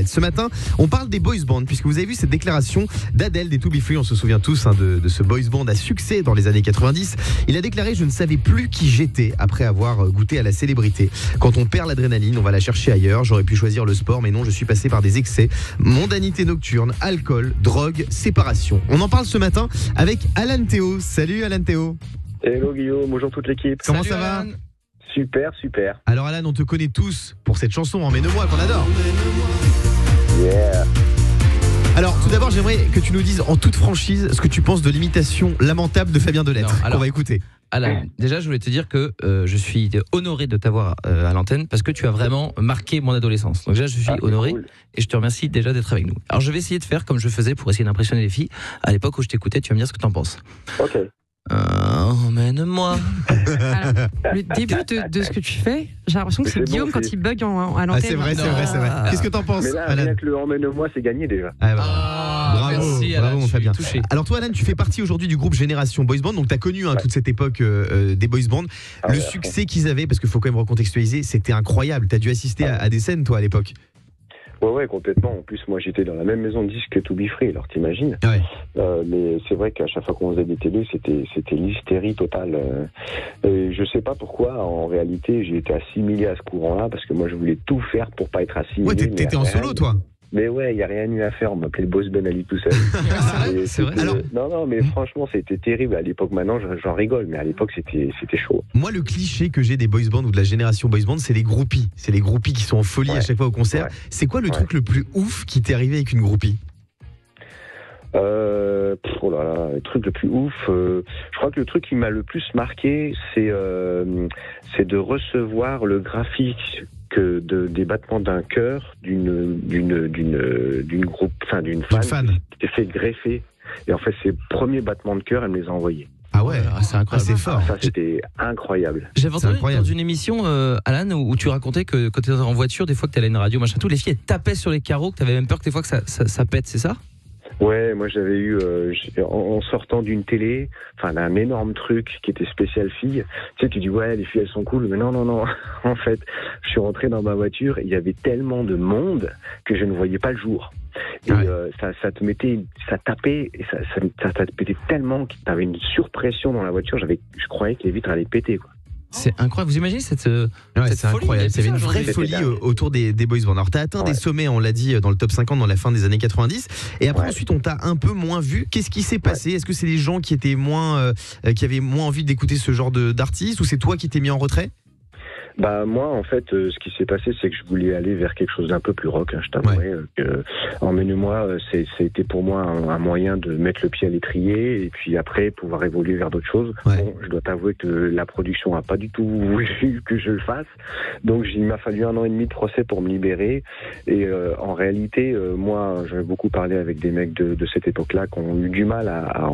Ce matin, on parle des boys bands, puisque vous avez vu cette déclaration d'Adèle des To Be Free. On se souvient tous de ce boys band à succès dans les années 90. Il a déclaré: je ne savais plus qui j'étais après avoir goûté à la célébrité. Quand on perd l'adrénaline, on va la chercher ailleurs. J'aurais pu choisir le sport, mais non, je suis passé par des excès, mondanité nocturne, alcool, drogue, séparation. On en parle ce matin avec Alan Théo. Salut Alan Théo. Hello Guillaume, bonjour toute l'équipe. Comment Salut, ça va? Alan. Super, super. Alors Alan, on te connaît tous pour cette chanson Emmène-moi qu'on adore. Yeah. Alors tout d'abord, j'aimerais que tu nous dises en toute franchise ce que tu penses de l'imitation lamentable de Fabien Delettre, Non, alors- qu'on va écouter. Alan, déjà je voulais te dire que je suis honoré de t'avoir à l'antenne parce que tu as vraiment marqué mon adolescence. Donc déjà je suis honoré Cool. et je te remercie déjà d'être avec nous. Alors je vais essayer de faire comme je faisais pour essayer d'impressionner les filles. À l'époque où je t'écoutais, tu vas me dire ce que tu en penses. Ok. Emmène-moi. Alors, le début de ce que tu fais, j'ai l'impression que Mais c'est c'est Guillaume bon, quand c'est- il bug à Ah, l'antenne. c'est vrai, c'est vrai, c'est vrai. Qu'est-ce que t'en penses, Mais là, Alan? rien que le emmène-moi, c'est gagné déjà. Ah, bah, bravo, merci, bravo, Alan, mon je suis Fabien. touché. Alors toi Alan, tu fais partie aujourd'hui du groupe Génération Boys Band, donc tu as connu toute cette époque des boys band. Ah Le ouais, succès qu'ils avaient, parce qu'il faut quand même recontextualiser, c'était incroyable. Tu as dû assister à des scènes toi à l'époque. Ouais, complètement. En plus, moi, j'étais dans la même maison de disques que To Be Free, alors t'imagines. Ouais. Mais c'est vrai qu'à chaque fois qu'on faisait des télés, c'était l'hystérie totale. Et je sais pas pourquoi, en réalité, j'ai été assimilé à ce courant-là, parce que moi, je voulais tout faire pour pas être assimilé. Ouais, mais t'étais en rien- solo toi. Mais ouais, il n'y a rien eu à faire. On m'appelait le boss Ben Ali tout seul. Et c'est vrai. c'était- Alors- Non, mais franchement, c'était terrible. À l'époque, maintenant, j'en rigole, mais à l'époque, c'était chaud. Moi, le cliché que j'ai des boys band ou de la génération boys band, c'est les groupies. C'est les groupies qui sont en folie à chaque fois au concert. Ouais. C'est quoi le truc le plus ouf qui t'est arrivé avec une groupie? Oh là là, le truc le plus ouf. Je crois que le truc qui m'a le plus marqué, c'est de recevoir le graphique des battements d'un cœur d'une groupe, enfin d'une fan, qui était fait greffer. Et en fait, ses premiers battements de cœur, elle me les a envoyés. Ah ouais, C'est incroyable. c'est fort. Ça, c'était incroyable. J'avais C'est entendu incroyable. dans une émission, Alan, où tu racontais que quand tu étais en voiture, des fois que tu allais à une radio, machin, tout, les filles elles tapaient sur les carreaux, que tu avais même peur que des fois que ça pète, c'est ça? Ouais, moi j'avais eu en sortant d'une télé, enfin d'un énorme truc qui était spécial filles. Tu sais, tu dis ouais, les filles elles sont cool, mais non. En fait, je suis rentré dans ma voiture, il y avait tellement de monde que je ne voyais pas le jour. Et Ouais. ça te mettait, ça tapait, et ça te pétait tellement que t'avais une surpression dans la voiture. Je croyais que les vitres allaient péter, quoi. C'est incroyable. Vous imaginez cette Ouais, cette c'est folie, incroyable. il y a Il y avait une plus ça vraie aujourd'hui. folie autour des boys bands. Alors, tu as atteint des sommets, on l'a dit, dans le top 50 dans la fin des années 90. Et après, Ouais. ensuite, on t'a un peu moins vu. Qu'est-ce qui s'est passé? Est-ce que c'est les gens qui étaient qui avaient moins envie d'écouter ce genre d'artistes, ou c'est toi qui t'es mis en retrait? Bah moi en fait ce qui s'est passé c'est que je voulais aller vers quelque chose d'un peu plus rock, je t'avouerai que Emmène-moi c'était pour moi un moyen de mettre le pied à l'étrier et puis après pouvoir évoluer vers d'autres choses. Ouais. Bon, je dois t'avouer que la production a pas du tout voulu que je le fasse, donc il m'a fallu 1 an et demi de procès pour me libérer et en réalité moi j'avais beaucoup parlé avec des mecs de cette époque-là qui ont eu du mal à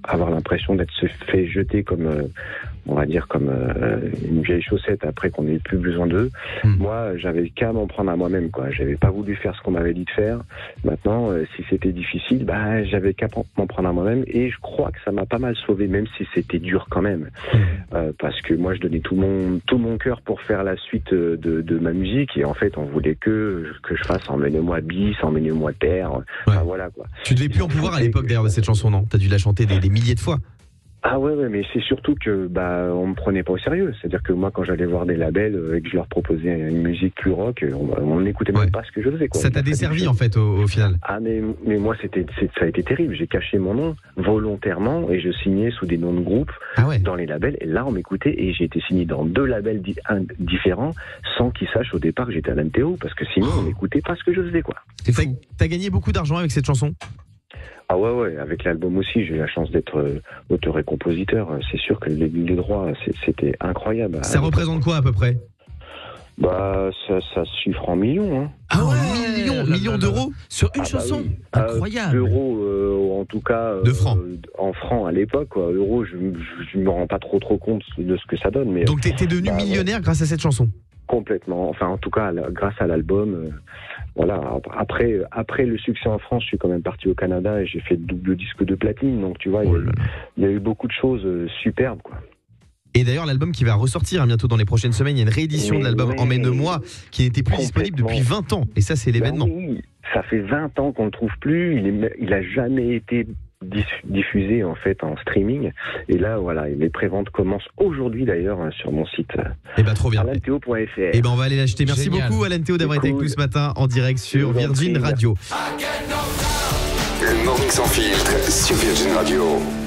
avoir l'impression d'être se fait jeter comme on va dire comme une vieille chaussette après qu'on n'ait plus besoin d'eux. Moi, j'avais qu'à m'en prendre à moi-même, quoi. J'avais pas voulu faire ce qu'on m'avait dit de faire. Maintenant, si c'était difficile, bah, j'avais qu'à m'en prendre à moi-même. Et je crois que ça m'a pas mal sauvé, même si c'était dur quand même. Parce que moi, je donnais tout mon cœur pour faire la suite de ma musique. Et en fait, on voulait que je fasse Emmène-moi bis, Emmène-moi terre. Enfin, voilà, quoi. Tu devais plus en pouvoir à l'époque d'ailleurs de cette chanson, non? T'as dû la chanter des milliers de fois. Ah ouais, mais c'est surtout que on me prenait pas au sérieux. C'est-à-dire que moi, quand j'allais voir des labels et que je leur proposais une musique plus rock, on n'écoutait même pas ce que je faisais, quoi. Ça t'a desservi en fait au final. Ah mais moi ça a été terrible. J'ai caché mon nom volontairement et je signais sous des noms de groupes dans les labels. Et là on m'écoutait et j'ai été signé dans 2 labels différents sans qu'ils sachent au départ que j'étais Alan Théo parce que sinon on n'écoutait pas ce que je faisais, quoi. T'as gagné beaucoup d'argent avec cette chanson? Ah ouais, avec l'album aussi, j'ai eu la chance d'être auteur et compositeur. C'est sûr que les droits, c'était incroyable. Ça représente quoi à peu près? Bah, ça se chiffre en millions. Hein. Ah ouais, millions d'euros sur une chanson, oui. incroyable. D'euros, en tout cas. De francs. En francs à l'époque, quoi. Euros, je me rends pas trop compte de ce que ça donne. Mais, donc t'es devenu millionnaire grâce à cette chanson? Complètement. Enfin, en tout cas, grâce à l'album. Voilà. Après le succès en France, je suis quand même parti au Canada et j'ai fait double disque de platine. Donc, tu vois, il y a eu beaucoup de choses superbes, quoi. Et d'ailleurs, l'album qui va ressortir bientôt dans les prochaines semaines, il y a une réédition de l'album Emmène-moi qui n'était plus disponible depuis 20 ans. Et ça, c'est l'événement. Oui, ça fait 20 ans qu'on le trouve plus. Il a jamais été diffusé en fait en streaming. Et là, voilà, les préventes commencent aujourd'hui d'ailleurs sur mon site. Eh ben trop bien. alanteo.fr. Eh ben on va aller l'acheter. Merci Génial. beaucoup Alan Théo d'avoir été avec nous ce matin en direct sur Virgin Radio. Le Morning Sans Filtre sur Virgin Radio.